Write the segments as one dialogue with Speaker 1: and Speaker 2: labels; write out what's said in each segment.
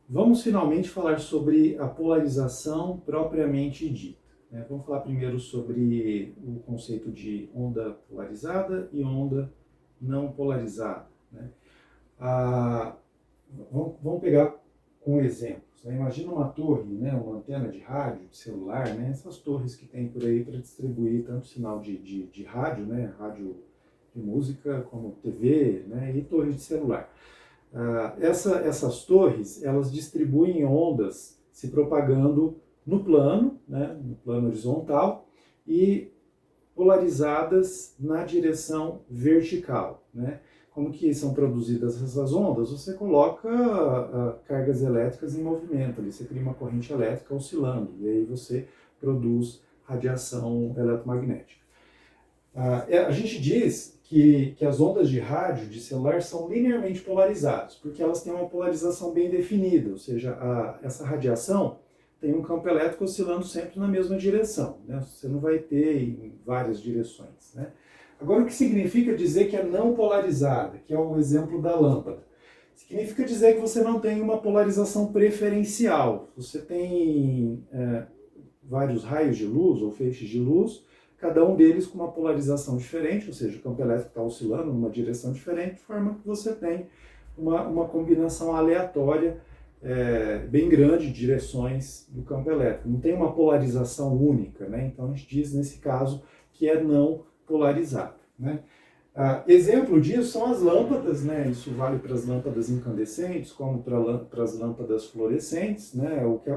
Speaker 1: Vamos finalmente falar sobre a polarização propriamente dita, né? Vamos falar primeiro sobre o conceito de onda polarizada e onda não polarizada, né? Ah, vamos pegar com exemplos, né? Imagina uma torre, né? Uma antena de rádio, de celular, né? Essas torres que tem por aí para distribuir tanto sinal de rádio, né? Rádio de música, como TV, né? E torres de celular. Essas torres, elas distribuem ondas se propagando no plano, né, no plano horizontal, e polarizadas na direção vertical, né? Como que são produzidas essas ondas? Você coloca cargas elétricas em movimento, ali você cria uma corrente elétrica oscilando, e aí você produz radiação eletromagnética. A gente diz que as ondas de rádio de celular são linearmente polarizadas, porque elas têm uma polarização bem definida, ou seja, essa radiação tem um campo elétrico oscilando sempre na mesma direção, né? Você não vai ter em várias direções, né? Agora, o que significa dizer que é não polarizada, que é o exemplo da lâmpada? Significa dizer que você não tem uma polarização preferencial, você tem vários raios de luz ou feixes de luz, cada um deles com uma polarização diferente, ou seja, o campo elétrico está oscilando numa direção diferente, de forma que você tem uma combinação aleatória bem grande de direções do campo elétrico. Não tem uma polarização única, né? Então a gente diz nesse caso que é não polarizado, né? Exemplo disso são as lâmpadas, né? Isso vale para as lâmpadas incandescentes, como para as lâmpadas fluorescentes, né? O que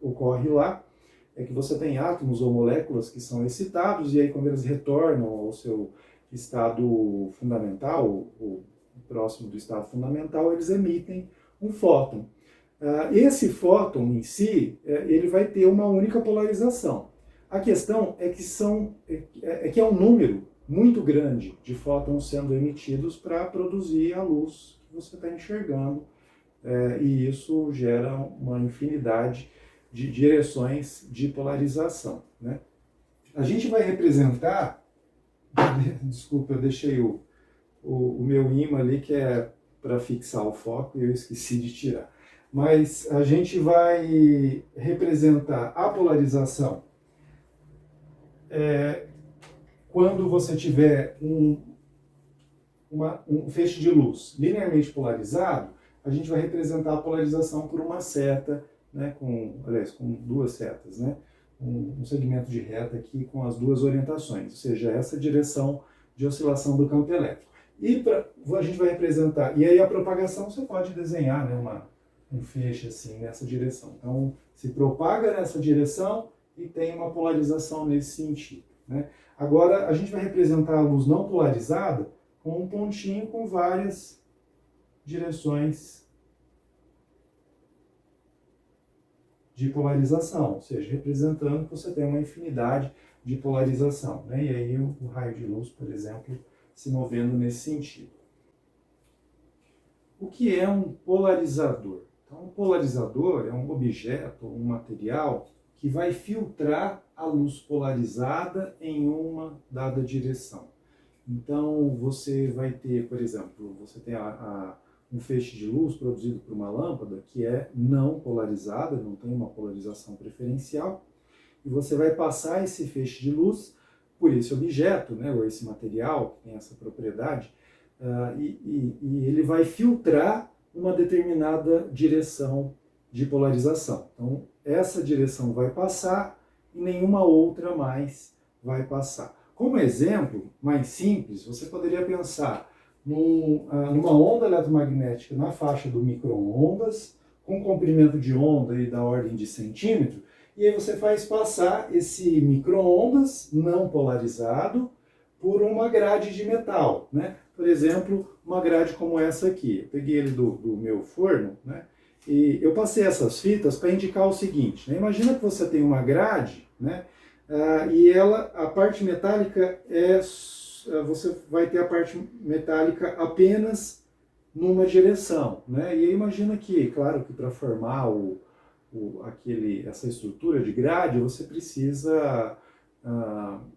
Speaker 1: ocorre lá é que você tem átomos ou moléculas que são excitados, e aí quando eles retornam ao seu estado fundamental, ou próximo do estado fundamental, eles emitem um fóton. Esse fóton em si, ele vai ter uma única polarização. A questão é que é um número muito grande de fótons sendo emitidos para produzir a luz que você está enxergando, e isso gera uma infinidade de direções de polarização, né? A gente vai representar, desculpa, eu deixei o meu ímã ali que é para fixar o foco e eu esqueci de tirar. Mas a gente vai representar a polarização quando você tiver um feixe de luz linearmente polarizado, a gente vai representar a polarização por uma seta, né, com duas setas, né, um segmento de reta aqui com as duas orientações, ou seja, essa direção de oscilação do campo elétrico. E a gente vai representar, e aí a propagação você pode desenhar, né, um feixe assim nessa direção. Então se propaga nessa direção e tem uma polarização nesse sentido, né? Agora a gente vai representar a luz não polarizada com um pontinho com várias direções de polarização, ou seja, representando que você tem uma infinidade de polarização, né? E aí o raio de luz, por exemplo, se movendo nesse sentido. O que é um polarizador? Então, um polarizador é um objeto, um material que vai filtrar a luz polarizada em uma dada direção. Então, você vai ter, por exemplo, você tem um feixe de luz produzido por uma lâmpada que é não polarizada, não tem uma polarização preferencial, e você vai passar esse feixe de luz por esse objeto, né, ou esse material que tem essa propriedade, e ele vai filtrar uma determinada direção de polarização. Então, essa direção vai passar e nenhuma outra mais vai passar. Como exemplo mais simples, você poderia pensar numa onda eletromagnética na faixa do micro-ondas, com comprimento de onda aí da ordem de centímetro, e aí você faz passar esse micro-ondas não polarizado por uma grade de metal, né? Por exemplo, uma grade como essa aqui. Eu peguei ele do meu forno, né? E eu passei essas fitas para indicar o seguinte, né? Imagina que você tem uma grade, né? E a parte metálica você vai ter a parte metálica apenas numa direção, né? E aí imagina que, claro que para formar essa estrutura de grade, você precisa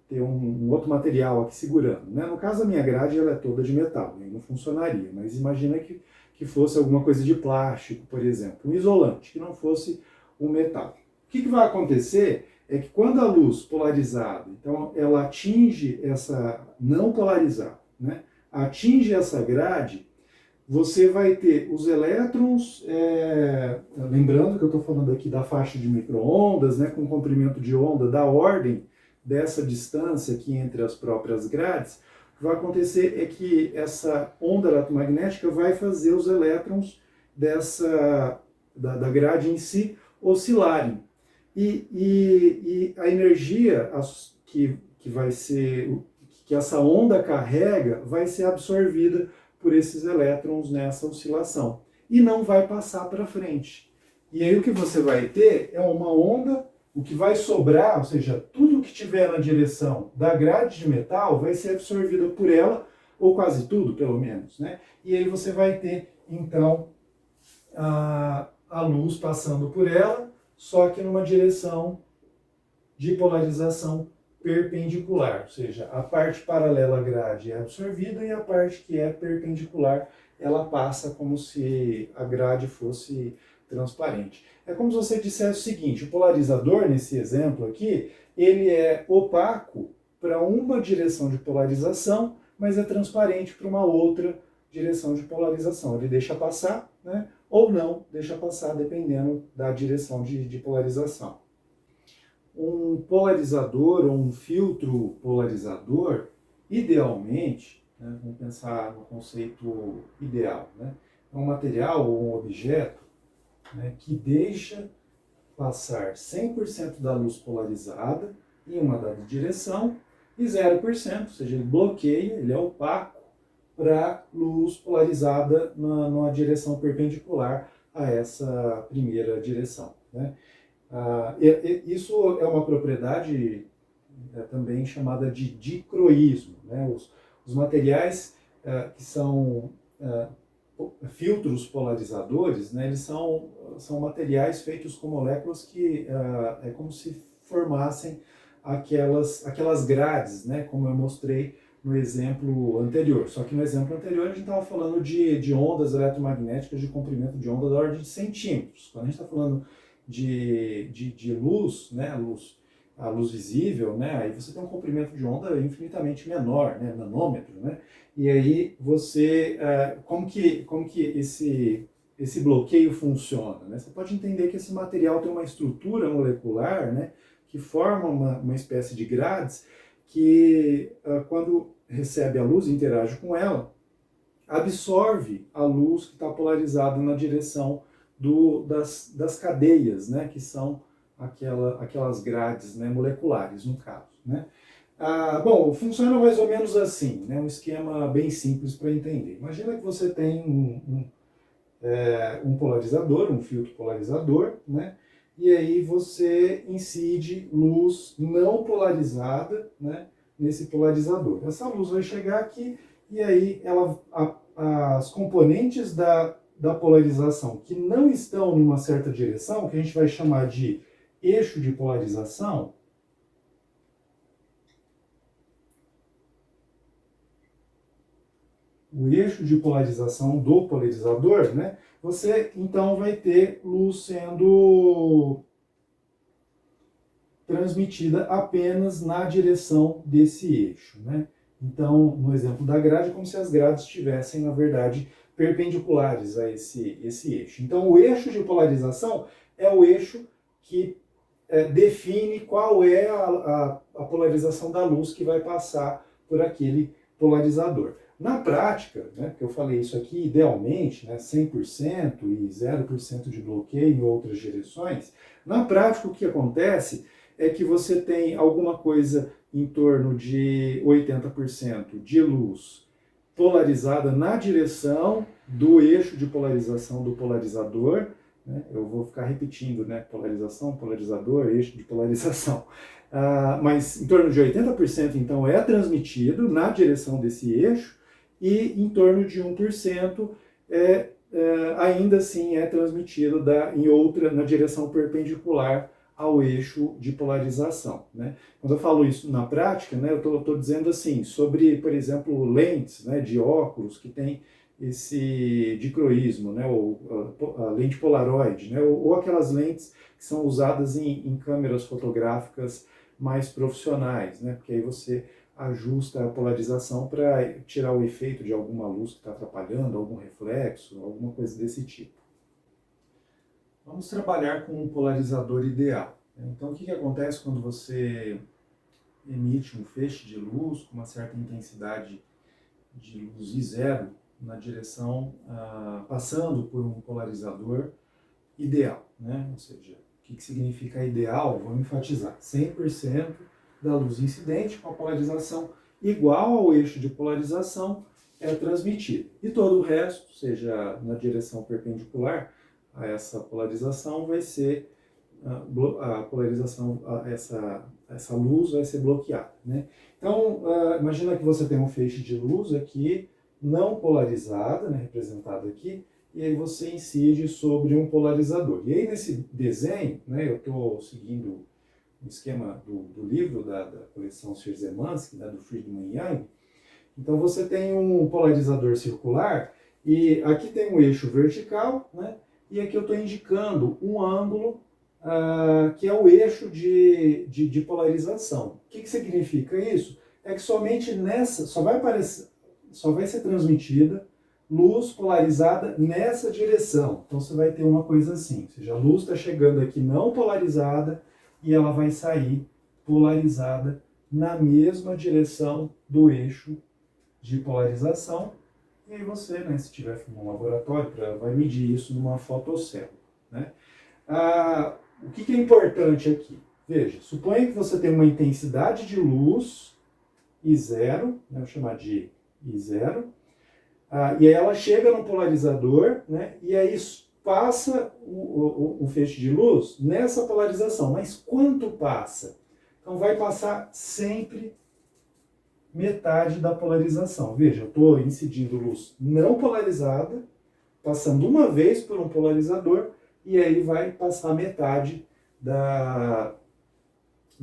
Speaker 1: ter um outro material aqui segurando, né? No caso, a minha grade ela é toda de metal, né? Não funcionaria, mas imagina que que fosse alguma coisa de plástico, por exemplo, um isolante, que não fosse um metal. O que vai acontecer é que quando a luz polarizada, então ela atinge essa não polarizada, né, atinge essa grade, você vai ter os elétrons, lembrando que eu estou falando aqui da faixa de micro-ondas, né, com comprimento de onda da ordem dessa distância aqui entre as próprias grades. O que vai acontecer é que essa onda eletromagnética vai fazer os elétrons da grade em si oscilarem. E a energia que vai ser, que essa onda carrega, vai ser absorvida por esses elétrons nessa oscilação e não vai passar para frente. E aí o que você vai ter é uma onda, o que vai sobrar, ou seja, tudo que tiver na direção da grade de metal vai ser absorvido por ela, ou quase tudo, pelo menos, né? E aí você vai ter, então, a luz passando por ela, só que numa direção de polarização perpendicular, ou seja, a parte paralela à grade é absorvida e a parte que é perpendicular, ela passa como se a grade fosse transparente. É como se você dissesse o seguinte, o polarizador, nesse exemplo aqui, ele é opaco para uma direção de polarização, mas é transparente para uma outra direção de polarização. Ele deixa passar, né, ou não deixa passar, dependendo da direção de polarização. Um polarizador ou um filtro polarizador, idealmente, né, vamos pensar no conceito ideal, né, é um material ou um objeto, né, que deixa passar 100% da luz polarizada em uma dada direção e 0%, ou seja, ele bloqueia, ele é opaco para luz polarizada numa direção perpendicular a essa primeira direção, né? Isso é uma propriedade também chamada de dicroísmo, né? Os materiais que são filtros polarizadores, né, eles são materiais feitos com moléculas que é como se formassem aquelas grades, né, como eu mostrei no exemplo anterior. Só que no exemplo anterior a gente estava falando de ondas eletromagnéticas de comprimento de onda da ordem de centímetros. Quando a gente está falando de luz, né, a luz visível, né, aí você tem um comprimento de onda infinitamente menor, né, nanômetro, né, e aí você, como que esse bloqueio funciona, né? Você pode entender que esse material tem uma estrutura molecular, né, que forma uma espécie de grades que, quando recebe a luz e interage com ela, absorve a luz que está polarizada na direção das cadeias, né, que são aquelas grades, né, moleculares, no caso, né. Bom, funciona mais ou menos assim, né, um esquema bem simples para entender. Imagina que você tem um polarizador, um filtro polarizador, né, e aí você incide luz não polarizada, né, nesse polarizador. Essa luz vai chegar aqui e aí as componentes da polarização que não estão numa certa direção, que a gente vai chamar de eixo de polarização, o eixo de polarização do polarizador, né, você então vai ter luz sendo transmitida apenas na direção desse eixo, né? Então, no exemplo da grade, é como se as grades estivessem, na verdade, perpendiculares a esse eixo. Então, o eixo de polarização é o eixo que define qual é a polarização da luz que vai passar por aquele polarizador. Na prática, né, que eu falei isso aqui, idealmente, né, 100% e 0% de bloqueio em outras direções, na prática o que acontece é que você tem alguma coisa em torno de 80% de luz polarizada na direção do eixo de polarização do polarizador, né? Eu vou ficar repetindo, né? Polarização, polarizador, eixo de polarização. Mas em torno de 80% então é transmitido na direção desse eixo e em torno de 1% ainda assim é transmitido na direção perpendicular ao eixo de polarização, né? Quando eu falo isso na prática, né, eu estou dizendo assim, sobre, por exemplo, lentes, né, de óculos que tem esse dicroísmo, né, ou a lente polaroide, né, ou aquelas lentes que são usadas em câmeras fotográficas mais profissionais, né, porque aí você ajusta a polarização para tirar o efeito de alguma luz que está atrapalhando, algum reflexo, alguma coisa desse tipo. Vamos trabalhar com um polarizador ideal. Então, o que acontece quando você emite um feixe de luz com uma certa intensidade de luz I0 na direção, passando por um polarizador ideal, né? Ou seja, o que significa ideal? Vamos enfatizar, 100% da luz incidente com a polarização igual ao eixo de polarização é transmitida. E todo o resto, seja na direção perpendicular a essa polarização, vai ser a polarização, essa luz vai ser bloqueada, né? Então, imagina que você tem um feixe de luz aqui, não polarizada, né, representada aqui, e aí você incide sobre um polarizador. E aí nesse desenho, né, eu estou seguindo o esquema do livro da coleção Szymanski, né, do Friedman e Young. Então você tem um polarizador circular, e aqui tem um eixo vertical, né, e aqui eu estou indicando um ângulo que é o eixo de polarização. O que significa isso? É que somente nessa, só vai ser transmitida luz polarizada nessa direção. Então você vai ter uma coisa assim, ou seja, a luz está chegando aqui não polarizada e ela vai sair polarizada na mesma direção do eixo de polarização. E aí você, né, se tiver um laboratório, vai medir isso numa fotocélula, né? O que é importante aqui? Veja, suponha que você tem uma intensidade de luz I0, né, vou chamar de I0, e aí ela chega no polarizador, né, e aí passa o feixe de luz nessa polarização. Mas quanto passa? Então vai passar sempre metade da polarização. Veja, eu estou incidindo luz não polarizada, passando uma vez por um polarizador, e aí vai passar metade da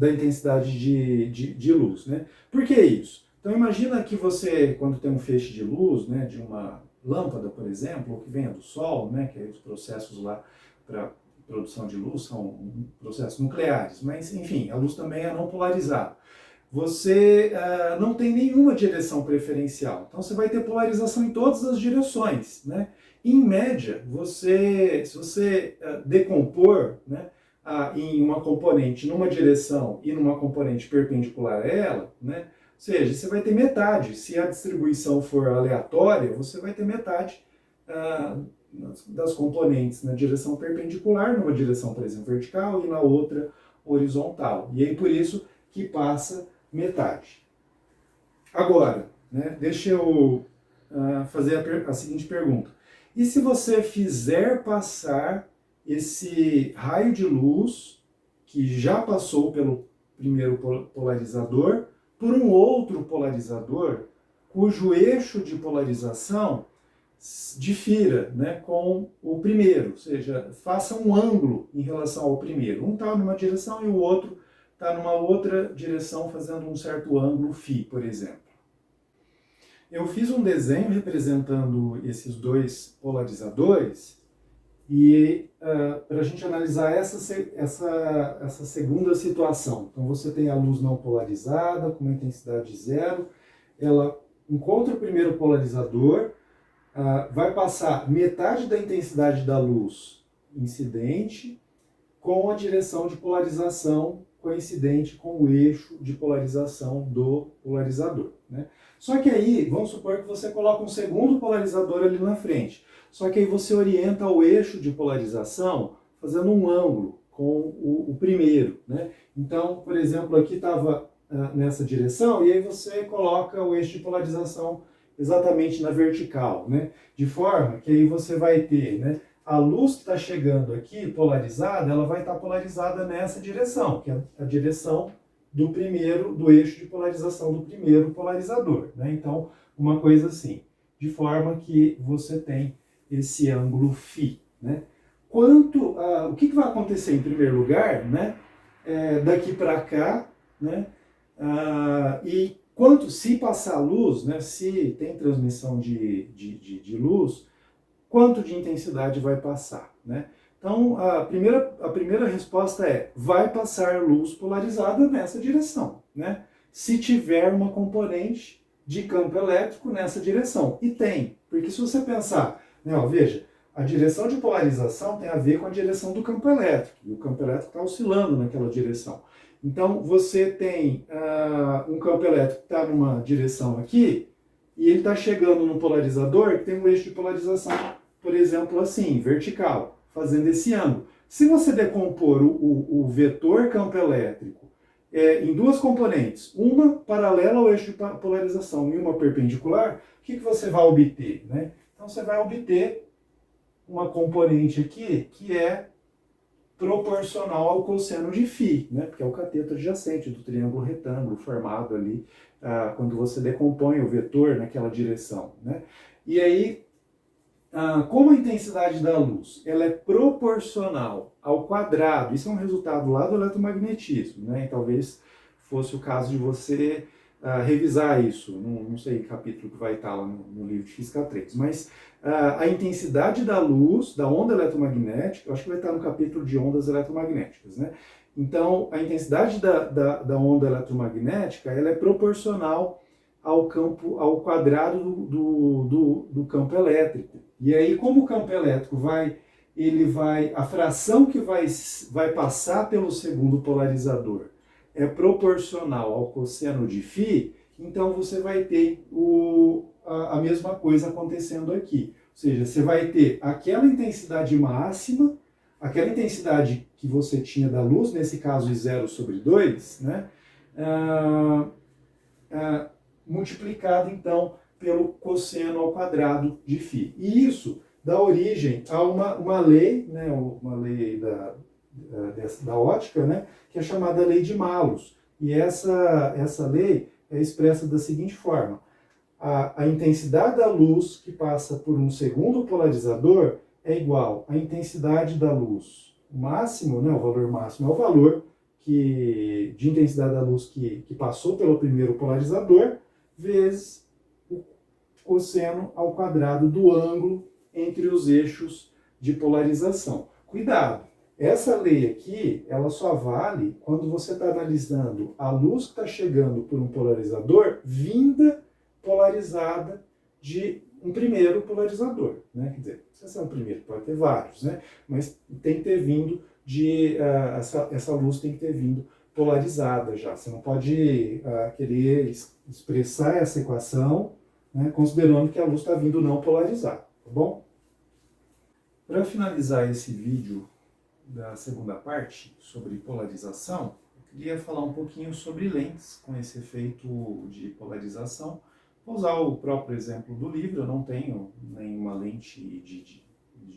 Speaker 1: intensidade de luz, né? Por que isso? Então imagina que você, quando tem um feixe de luz, né, de uma lâmpada, por exemplo, ou que venha do sol, né, que os processos lá para produção de luz são processos nucleares, mas enfim, a luz também é não polarizada. Você não tem nenhuma direção preferencial, então você vai ter polarização em todas as direções, né? Em média, se você decompor, né, em uma componente numa direção e numa componente perpendicular a ela, né, ou seja, você vai ter metade. Se a distribuição for aleatória, você vai ter metade das componentes na direção perpendicular, numa direção, por exemplo, vertical, e na outra horizontal. E aí por isso que passa metade. Agora, né, deixa eu fazer a seguinte pergunta. E se você fizer passar esse raio de luz que já passou pelo primeiro polarizador por um outro polarizador cujo eixo de polarização difira, né, com o primeiro, ou seja, faça um ângulo em relação ao primeiro. Um está numa direção e o outro está numa outra direção, fazendo um certo ângulo φ, por exemplo. Eu fiz um desenho representando esses dois polarizadores e para a gente analisar essa segunda situação. Então você tem a luz não polarizada com uma intensidade 0, ela encontra o primeiro polarizador, vai passar metade da intensidade da luz incidente com a direção de polarização coincidente com o eixo de polarização do polarizador, né? Só que aí, vamos supor que você coloca um segundo polarizador ali na frente. Só que aí você orienta o eixo de polarização fazendo um ângulo com o primeiro, né? Então, por exemplo, aqui estava nessa direção, e aí você coloca o eixo de polarização exatamente na vertical, né? De forma que aí você vai ter, né, a luz que está chegando aqui polarizada, ela vai estar polarizada nessa direção, que é a direção do eixo de polarização do primeiro polarizador, né? Então, uma coisa assim, de forma que você tem esse ângulo φ, né? O que vai acontecer em primeiro lugar, né? Daqui para cá, né? E se passar luz, né, se tem transmissão de luz, quanto de intensidade vai passar, né? Então, a primeira resposta é, vai passar luz polarizada nessa direção, né? Se tiver uma componente de campo elétrico nessa direção. E tem, porque se você pensar, né, ó, veja, a direção de polarização tem a ver com a direção do campo elétrico, e o campo elétrico está oscilando naquela direção. Então, você tem um campo elétrico que está numa direção aqui, e ele está chegando num polarizador que tem um eixo de polarização, por exemplo, assim, vertical, fazendo esse ângulo. Se você decompor o vetor campo elétrico em duas componentes, uma paralela ao eixo de polarização e uma perpendicular, o que você vai obter, né? Então você vai obter uma componente aqui que é proporcional ao cosseno de φ, né? Porque é o cateto adjacente do triângulo retângulo formado ali quando você decompõe o vetor naquela direção, né? E aí, como a intensidade da luz ela é proporcional ao quadrado, isso é um resultado lá do eletromagnetismo, né? E talvez fosse o caso de você revisar isso, não sei que capítulo que vai estar lá no livro de Física 3, mas a intensidade da luz, da onda eletromagnética, eu acho que vai estar no capítulo de ondas eletromagnéticas, né? Então, a intensidade da onda eletromagnética ela é proporcional ao quadrado do campo elétrico. E aí, como o campo elétrico a fração que vai passar pelo segundo polarizador é proporcional ao cosseno de φ, então você vai ter a mesma coisa acontecendo aqui. Ou seja, você vai ter aquela intensidade máxima, aquela intensidade que você tinha da luz, nesse caso de 0/2, né? Multiplicado, então, pelo cosseno ao quadrado de φ. E isso dá origem a uma lei, né, uma lei da ótica, né, que é chamada lei de Malus. E essa lei é expressa da seguinte forma: a intensidade da luz que passa por um segundo polarizador é igual à intensidade da luz. O máximo, né, o valor máximo é o valor de intensidade da luz que passou pelo primeiro polarizador, vezes o cosseno ao quadrado do ângulo entre os eixos de polarização. Cuidado! Essa lei aqui, ela só vale quando você está analisando a luz que está chegando por um polarizador vinda polarizada de um primeiro polarizador, né? Quer dizer, se é um primeiro, pode ter vários, né? Mas tem que ter vindo essa luz tem que ter vindo polarizada já. Você não pode querer expressar essa equação, né, considerando que a luz está vindo não polarizada, tá bom? Para finalizar esse vídeo da segunda parte sobre polarização, eu queria falar um pouquinho sobre lentes com esse efeito de polarização. Vou usar o próprio exemplo do livro, eu não tenho nenhuma lente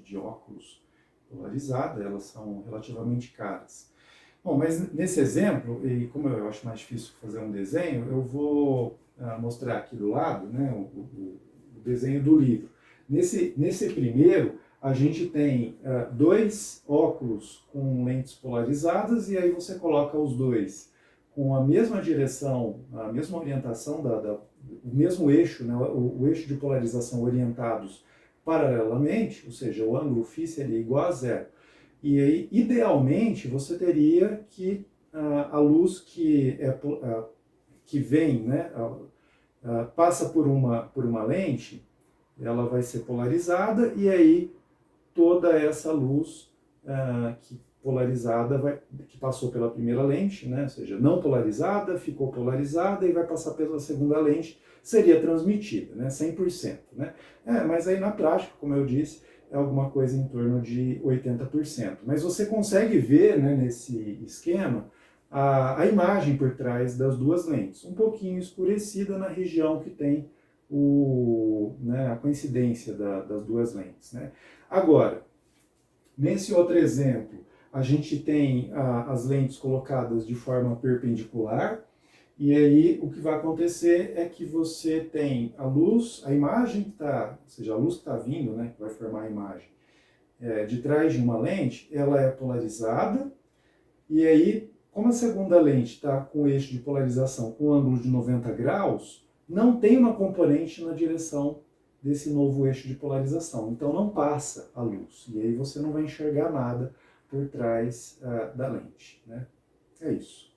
Speaker 1: de óculos polarizada, elas são relativamente caras. Bom, mas nesse exemplo, e como eu acho mais difícil fazer um desenho, eu vou mostrar aqui do lado, né, o desenho do livro. Nesse primeiro, a gente tem dois óculos com lentes polarizadas, e aí você coloca os dois com a mesma direção, a mesma orientação, o mesmo eixo, né, o eixo de polarização orientados paralelamente, ou seja, o ângulo φ seria igual a zero. E aí, idealmente, você teria que a luz que vem, né, passa por uma lente, ela vai ser polarizada, e aí toda essa luz polarizada, que passou pela primeira lente, né, ou seja, não polarizada, ficou polarizada e vai passar pela segunda lente, seria transmitida, né, 100%. Né? Mas aí na prática, como eu disse, é alguma coisa em torno de 80%. Mas você consegue ver, né, nesse esquema a imagem por trás das duas lentes, um pouquinho escurecida na região que tem a coincidência das duas lentes. Né? Agora, nesse outro exemplo, a gente tem as lentes colocadas de forma perpendicular, e aí o que vai acontecer é que você tem a luz, a imagem que está, ou seja, a luz que está vindo, né, que vai formar a imagem, de trás de uma lente, ela é polarizada, e aí como a segunda lente está com eixo de polarização com ângulo de 90 graus, não tem uma componente na direção desse novo eixo de polarização. Então não passa a luz. E aí você não vai enxergar nada por trás da lente, né? É isso.